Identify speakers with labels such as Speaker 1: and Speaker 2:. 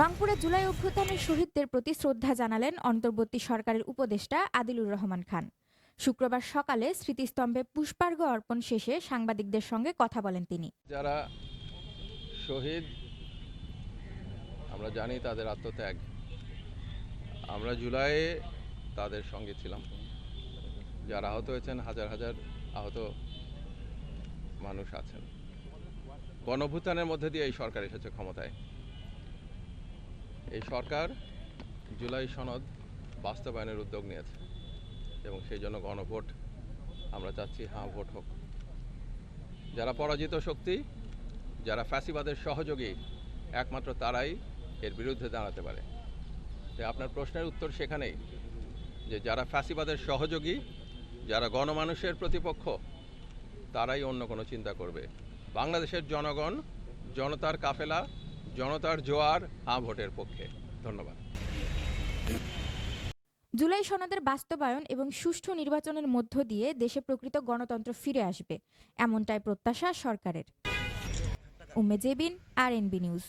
Speaker 1: রংপুরে জুলাই অভ্যুত্থানের শহীদদের প্রতি শ্রদ্ধা জানালেন অন্তর্বর্তী সরকারের উপদেষ্টা আদিলুর রহমান খান। শুক্রবার সকালে স্মৃতিস্তম্ভে পুষ্পার্ঘ্য অর্পণ শেষে সাংবাদিকদের সঙ্গে কথা বলেন তিনি।
Speaker 2: যারা শহীদ আমরা জানি তাদের আত্মত্যাগ, আমরা জুলাইয়ে তাদের সঙ্গে ছিলাম। যারা আহত হয়েছেন, হাজার হাজার আহত মানুষ আছেন। গণঅভ্যুত্থানের মধ্যে দিয়ে এই সরকার এসেছে ক্ষমতায়। এই সরকার জুলাই সনদ বাস্তবায়নের উদ্যোগ নিয়েছে এবং সেই জন্য গণভোট আমরা চাচ্ছি, হ্যাঁ ভোট হোক। যারা পরাজিত শক্তি, যারা ফ্যাসিবাদের সহযোগী, একমাত্র তারাই এর বিরুদ্ধে দাঁড়াতে পারে। তাই আপনার প্রশ্নের উত্তর সেখানেই যে যারা ফ্যাসিবাদের সহযোগী, যারা গণমানুষের প্রতিপক্ষ, তারাই অন্য কোনো চিন্তা করবে। বাংলাদেশের জনগণ, জনতার কাফেলা, জনতার জোয়ার, হ্যাঁ ভোটের পক্ষে। ধন্যবাদ।
Speaker 1: জুলাই সনদের বাস্তবায়ন এবং সুষ্ঠু নির্বাচনের মধ্য দিয়ে দেশে প্রকৃত গণতন্ত্র ফিরে আসবে, এমনটাই প্রত্যাশা সরকারের। Umme Jebin, RNB news.